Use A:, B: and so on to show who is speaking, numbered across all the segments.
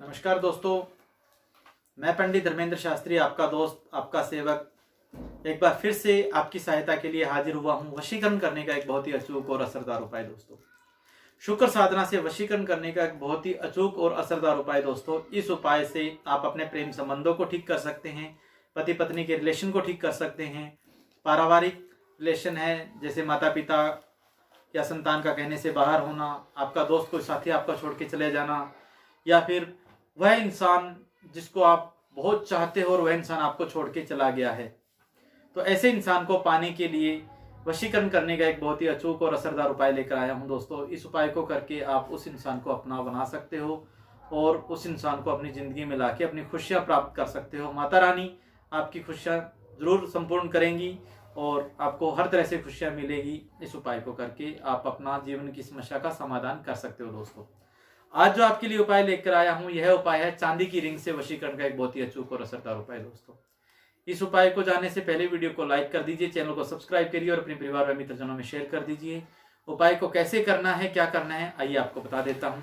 A: नमस्कार दोस्तों, मैं पंडित धर्मेंद्र शास्त्री, आपका दोस्त, आपका सेवक एक बार फिर से आपकी सहायता के लिए हाजिर हुआ हूं। वशीकरण करने का एक बहुत ही अचूक और असरदार उपाय दोस्तों, शुक्र साधना से वशीकरण करने का एक बहुत ही अचूक और असरदार उपाय दोस्तों। इस उपाय से आप अपने प्रेम संबंधों को ठीक कर सकते हैं, पति पत्नी के रिलेशन को ठीक कर सकते हैं, पारिवारिक रिलेशन है जैसे माता पिता या संतान का कहने से बाहर होना, आपका दोस्त कोई साथी आपका छोड़ के चले जाना, या फिर वह इंसान जिसको आप बहुत चाहते हो और वह इंसान आपको छोड़ के चला गया है, तो ऐसे इंसान को पाने के लिए वशीकरण करने का एक बहुत ही अचूक और असरदार उपाय लेकर आया हूं दोस्तों। इस उपाय को करके आप उस इंसान को अपना बना सकते हो और उस इंसान को अपनी जिंदगी में लाके अपनी खुशियां प्राप्त कर सकते हो। माता रानी आपकी खुशियां जरूर संपूर्ण करेंगी और आपको हर तरह से खुशियां मिलेगी। इस उपाय को करके आप अपना जीवन की समस्या का समाधान कर सकते हो दोस्तों। आज जो आपके लिए उपाय लेकर आया हूं, यह उपाय है चांदी की रिंग से वशीकरण का एक बहुत ही अचूक और असरदार उपाय दोस्तों। इस उपाय को जानने से पहले वीडियो को लाइक कर दीजिए, चैनल को सब्सक्राइब करिए और अपने परिवार व मित्रजनों में शेयर कर दीजिए। उपाय को कैसे करना है, क्या करना है, आइए आपको बता देता हूं।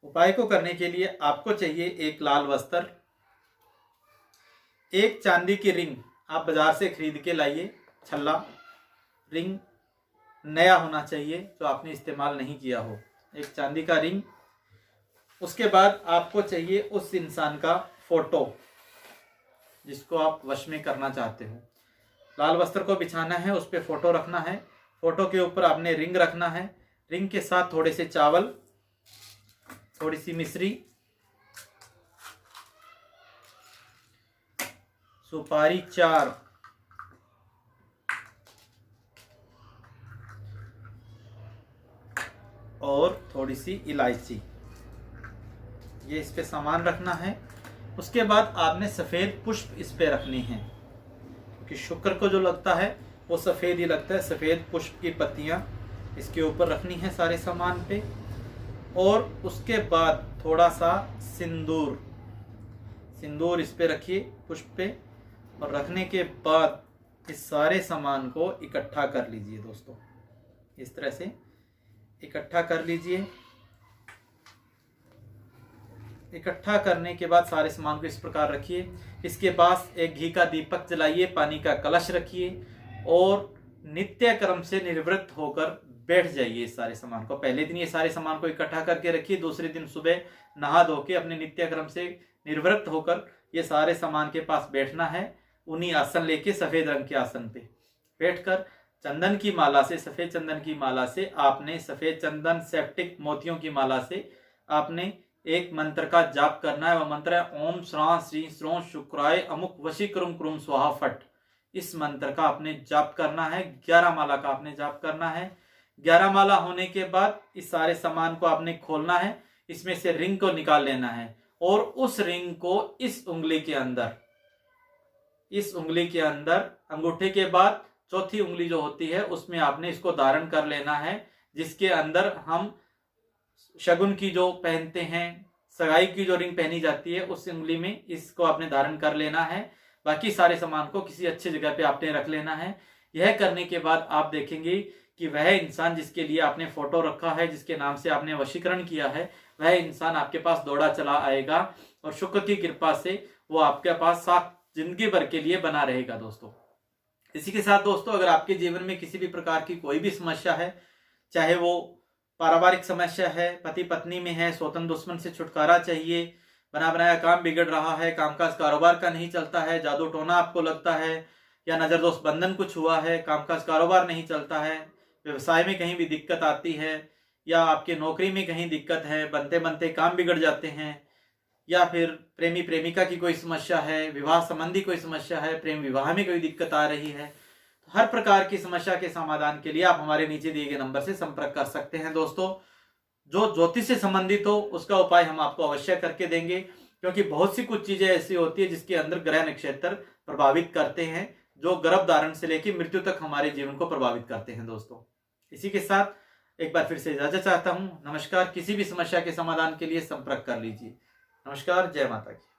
A: उपाय को करने के लिए आपको चाहिए एक लाल वस्त्र, एक चांदी की रिंग आप बाजार से खरीद के लाइए। छल्ला रिंग नया होना चाहिए जो आपने इस्तेमाल नहीं किया हो, एक चांदी का रिंग। उसके बाद आपको चाहिए उस इंसान का फोटो जिसको आप वश में करना चाहते हो। लाल वस्त्र को बिछाना है, उस पर फोटो रखना है, फोटो के ऊपर आपने रिंग रखना है। रिंग के साथ थोड़े से चावल, थोड़ी सी मिश्री, सुपारी 4, और थोड़ी सी इलायची, ये इस पे सामान रखना है। उसके बाद आपने सफ़ेद पुष्प इस पे रखने हैं, क्योंकि शुक्र को जो लगता है वो सफ़ेद ही लगता है। सफ़ेद पुष्प की पत्तियां इसके ऊपर रखनी है सारे सामान पे। और उसके बाद थोड़ा सा सिंदूर इस पे रखिए पुष्प पे। और रखने के बाद इस सारे सामान को इकट्ठा कर लीजिए दोस्तों, इस तरह से इकट्ठा कर लीजिए। इकट्ठा करने के बाद सारे सामान को इस प्रकार रखिए। इसके पास एक घी का दीपक जलाइए, पानी का कलश रखिए और नित्य क्रम से निर्वृत्त होकर बैठ जाइए। इस सारे सामान को पहले दिन ये सारे सामान को इकट्ठा करके रखिए, दूसरे दिन सुबह नहा धो के अपने नित्य क्रम से निर्वृत्त होकर ये सारे सामान के पास बैठना है। उन्हीं आसन लेके सफेद रंग के आसन पे बैठकर चंदन की माला से, सफेद चंदन की माला से आपने, सफेद चंदन सेप्टिक मोतियों की माला से आपने एक मंत्र का जाप करना है। वह मंत्र है ओम श्रां श्री श्रों शुक्राय अमुक वशीकरुम क्रुम स्वाहा फट। इस मंत्र का आपने जाप करना है, 11 माला का आपने जाप करना है। 11 माला होने के बाद इस सारे सामान को आपने खोलना है, इसमें से रिंग को निकाल लेना है और उस रिंग को इस उंगली के अंदर अंगूठे के बाद चौथी उंगली जो होती है उसमें आपने इसको धारण कर लेना है, जिसके अंदर हम शगुन की जो पहनते हैं, सगाई की जो रिंग पहनी जाती है, उस उंगली में इसको आपने धारण कर लेना है। बाकी सारे सामान को किसी अच्छी जगह पे आपने रख लेना है। यह करने के बाद आप देखेंगे कि वह इंसान जिसके लिए आपने फोटो रखा है, जिसके नाम से आपने वशीकरण किया है, वह इंसान आपके पास दौड़ा चला आएगा और शुक्र की कृपा से वो आपके पास साथ जिंदगी भर के लिए बना रहेगा दोस्तों। इसी के साथ दोस्तों, अगर आपके जीवन में किसी भी प्रकार की कोई भी समस्या है, चाहे वो पारिवारिक समस्या है, पति पत्नी में है, स्वतंत्र दुश्मन से छुटकारा चाहिए, बना बनाया काम बिगड़ रहा है, कामकाज कारोबार का नहीं चलता है, जादू टोना आपको लगता है, या नजर दोष बंधन कुछ हुआ है, कामकाज कारोबार नहीं चलता है, व्यवसाय में कहीं भी दिक्कत आती है, या आपकी नौकरी में कहीं दिक्कत है, बनते बनते काम बिगड़ जाते हैं, या फिर प्रेमी प्रेमिका की कोई समस्या है, विवाह संबंधी कोई समस्या है, प्रेम विवाह में कोई दिक्कत आ रही है, तो हर प्रकार की समस्या के समाधान के लिए आप हमारे नीचे दिए गए नंबर से संपर्क कर सकते हैं दोस्तों। जो ज्योतिष से संबंधित हो उसका उपाय हम आपको अवश्य करके देंगे, क्योंकि बहुत सी कुछ चीजें ऐसी होती है जिसके अंदर ग्रह नक्षत्र प्रभावित करते हैं, जो गर्भ धारण से लेकर मृत्यु तक हमारे जीवन को प्रभावित करते हैं दोस्तों। इसी के साथ एक बार फिर से इजाजत चाहता हूं। नमस्कार। किसी भी समस्या के समाधान के लिए संपर्क कर लीजिए। नमस्कार। जय माता की।